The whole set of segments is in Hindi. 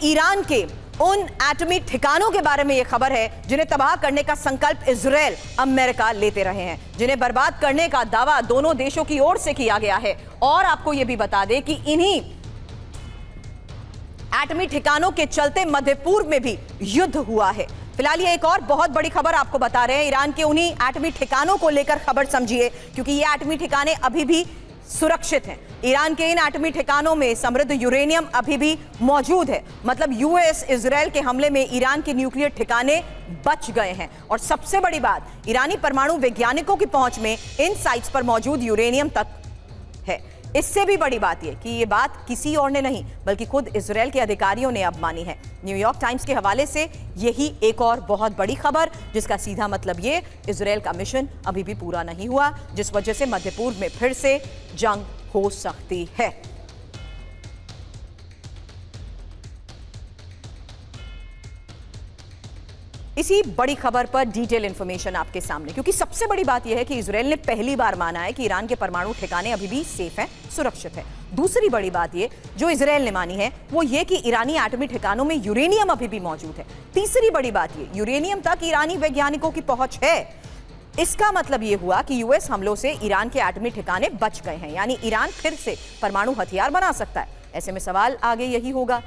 ईरान के उन एटमी ठिकानों के बारे में यह खबर है जिन्हें तबाह करने का संकल्प इजराइल अमेरिका लेते रहे हैं, जिन्हें बर्बाद करने का दावा दोनों देशों की ओर से किया गया है। और आपको यह भी बता दें कि इन्हीं एटमी ठिकानों के चलते मध्य पूर्व में भी युद्ध हुआ है। फिलहाल ये एक और बहुत बड़ी खबर आपको बता रहे हैं, ईरान के उन्हीं एटमी ठिकानों को लेकर खबर समझिए, क्योंकि ये एटमी ठिकाने अभी भी सुरक्षित हैं। ईरान के इन एटमी ठिकानों में समृद्ध यूरेनियम अभी भी मौजूद है। मतलब यूएस इजराइल के हमले में ईरान के न्यूक्लियर ठिकाने बच गए हैं। और सबसे बड़ी बात, ईरानी परमाणु वैज्ञानिकों की पहुंच में इन साइट्स पर मौजूद यूरेनियम तक है। इससे भी बड़ी बात यह कि यह बात किसी और ने नहीं बल्कि खुद इजराइल के अधिकारियों ने अब मानी है। न्यूयॉर्क टाइम्स के हवाले से यही एक और बहुत बड़ी खबर, जिसका सीधा मतलब ये, इजराइल का मिशन अभी भी पूरा नहीं हुआ, जिस वजह से मध्य पूर्व में फिर से जंग हो सकती है। इसी बड़ी खबर पर डिटेल इंफॉर्मेशन आपके सामने, क्योंकि सबसे बड़ी बात यह है कि इजराइल ने पहली बार माना है कि ईरान के परमाणु ठिकाने अभी भी सेफ हैं, सुरक्षित है। दूसरी बड़ी बात यह जो इजराइल ने मानी है वो ये कि ईरानी एटमी ठिकानों में यूरेनियम अभी भी मौजूद है। तीसरी बड़ी बात यह, यूरेनियम तक ईरानी वैज्ञानिकों की पहुंच है। इसका मतलब यह हुआ कि यूएस हमलों से ईरान के एटमी ठिकाने बच गए हैं, यानी ईरान फिर से परमाणु हथियार बना सकता है। ऐसे में सवाल आगे यही होगा,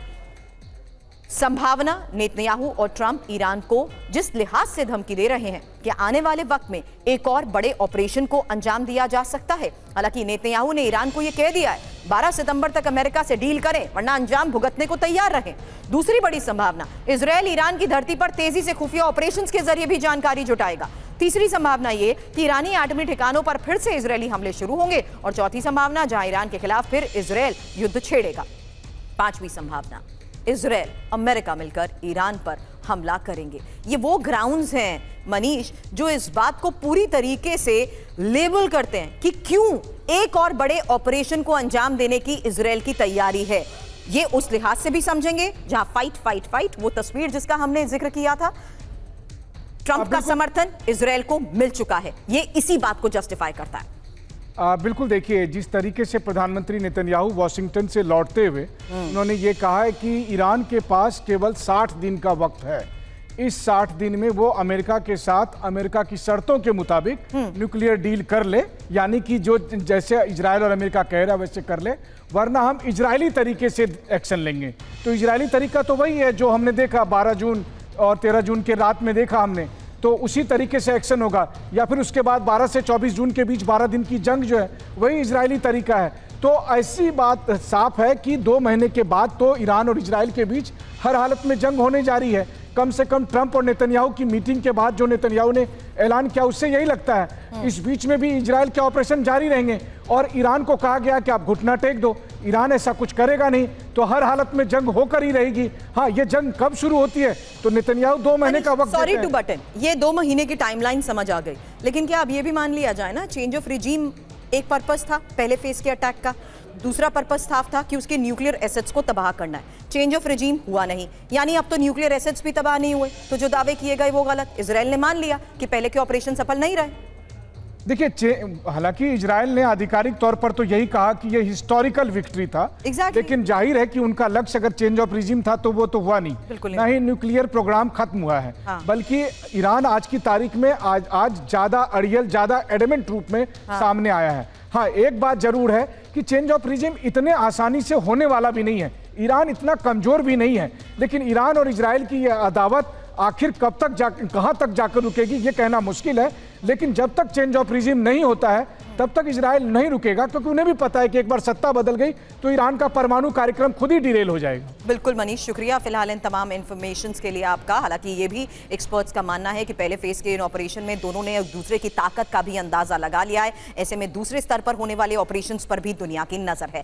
संभावना नेतन्याहू और ट्रंप ईरान को जिस लिहाज से धमकी दे रहे हैं कि आने वाले वक्त में एक और बड़े ऑपरेशन को अंजाम दिया जा सकता है। हालांकि नेतन्याहू ने ईरान को यह कह दिया है 12 सितंबर तक अमेरिका से डील करें वरना अंजाम भुगतने को तैयार रहें। दूसरी बड़ी संभावना, इजरायल ईरान की धरती पर तेजी से खुफिया ऑपरेशंस के जरिए भी जानकारी जुटाएगा। तीसरी संभावना यह कि ईरानी एटमी ठिकानों पर फिर से इजरायली हमले शुरू होंगे। और चौथी संभावना, जहां ईरान के खिलाफ फिर इजरायल युद्ध छेड़ेगा। पांचवी संभावना, इजरायल अमेरिका मिलकर ईरान पर हमला करेंगे। ये वो ग्राउंड्स हैं मनीष जो इस बात को पूरी तरीके से लेबल करते हैं कि क्यों एक और बड़े ऑपरेशन को अंजाम देने की इजरायल की तैयारी है। ये उस लिहाज से भी समझेंगे जहां फाइट फाइट फाइट, वो तस्वीर जिसका हमने जिक्र किया था, ट्रंप का समर्थन इजरायल को मिल चुका है, ये इसी बात को जस्टिफाई करता है। बिल्कुल, देखिए जिस तरीके से प्रधानमंत्री नेतन्याहू वॉशिंगटन से लौटते हुए उन्होंने ये कहा है कि ईरान के पास केवल 60 दिन का वक्त है। इस 60 दिन में वो अमेरिका के साथ अमेरिका की शर्तों के मुताबिक न्यूक्लियर डील कर ले, यानी कि जो जैसे इजराइल और अमेरिका कह रहा है वैसे कर ले, वरना हम इजरायली तरीके से एक्शन लेंगे। तो इजरायली तरीका तो वही है जो हमने देखा 12 जून और 13 जून के रात में देखा हमने, तो उसी तरीके से एक्शन होगा। या फिर उसके बाद 12 से 24 जून के बीच 12 दिन की जंग जो है वही इजरायली तरीका है। तो ऐसी बात साफ है कि 2 महीने के बाद तो ईरान और इजराइल के बीच हर हालत में जंग होने जा रही है। कम से कम ट्रंप और नेतन्याहू की मीटिंग के बाद जो नेतन्याहू ने ऐलान किया उससे यही लगता है। इस बीच में भी इजराइल के ऑपरेशन जारी रहेंगे और ईरान को कहा गया कि आप घुटना टेक दो। ईरान ऐसा कुछ करेगा नहीं, तो हर हालत में जंग होकर ही रहेगी। हाँ, ये जंग कब शुरू होती है तो नेतन्याहू 2 महीने का वक्त, सॉरी टू बटन, ये 2 महीने की टाइमलाइन समझ आ गई, लेकिन क्या अब ये भी मान लिया जाए ना, चेंज ऑफ रिजीम एक पर्पस था पहले फेज के अटैक का, दूसरा पर्पस साफ था कि उसके न्यूक्लियर एसेट्स को तबाह करना है। चेंज ऑफ रिजीम हुआ नहीं, यानी अब तो न्यूक्लियर एसेट्स भी तबाह नहीं हुए, तो जो दावे किए गए वो गलत। इजराइल ने मान लिया कि पहले के ऑपरेशन सफल नहीं रहे। देखिए, हालांकि इजराइल ने आधिकारिक तौर पर तो यही कहा कि ये हिस्टोरिकल विक्ट्री था, लेकिन जाहिर है कि उनका लक्ष्य अगर चेंज ऑफ रिजीम था तो वो तो हुआ नहीं, ना ही न्यूक्लियर प्रोग्राम खत्म हुआ है। बल्कि ईरान आज की तारीख में आज ज्यादा अड़ियल, ज्यादा एडमेंट रूप में सामने आया है। हाँ, एक बात जरूर है कि चेंज ऑफ रिजीम इतने आसानी से होने वाला भी नहीं है, ईरान इतना कमजोर भी नहीं है। लेकिन ईरान और इजराइल की यह अदावत आखिर कब तक कहां तक जाकर रुकेगी ये कहना मुश्किल है। लेकिन जब तक चेंज ऑफ रिजीम नहीं होता है तब तक इजराइल नहीं रुकेगा, क्योंकि उन्हें भी पता है कि एक बार सत्ता बदल गई तो ईरान का परमाणु कार्यक्रम खुद ही डिरेल हो जाएगा। बिल्कुल मनीष, शुक्रिया फिलहाल इन तमाम इन्फॉर्मेशंस के लिए आपका। हालांकि ये भी एक्सपर्ट्स का मानना है कि पहले फेज के इन ऑपरेशन में दोनों ने एक दूसरे की ताकत का भी अंदाजा लगा लिया है। ऐसे में दूसरे स्तर पर होने वाले ऑपरेशंस पर भी दुनिया की नजर है।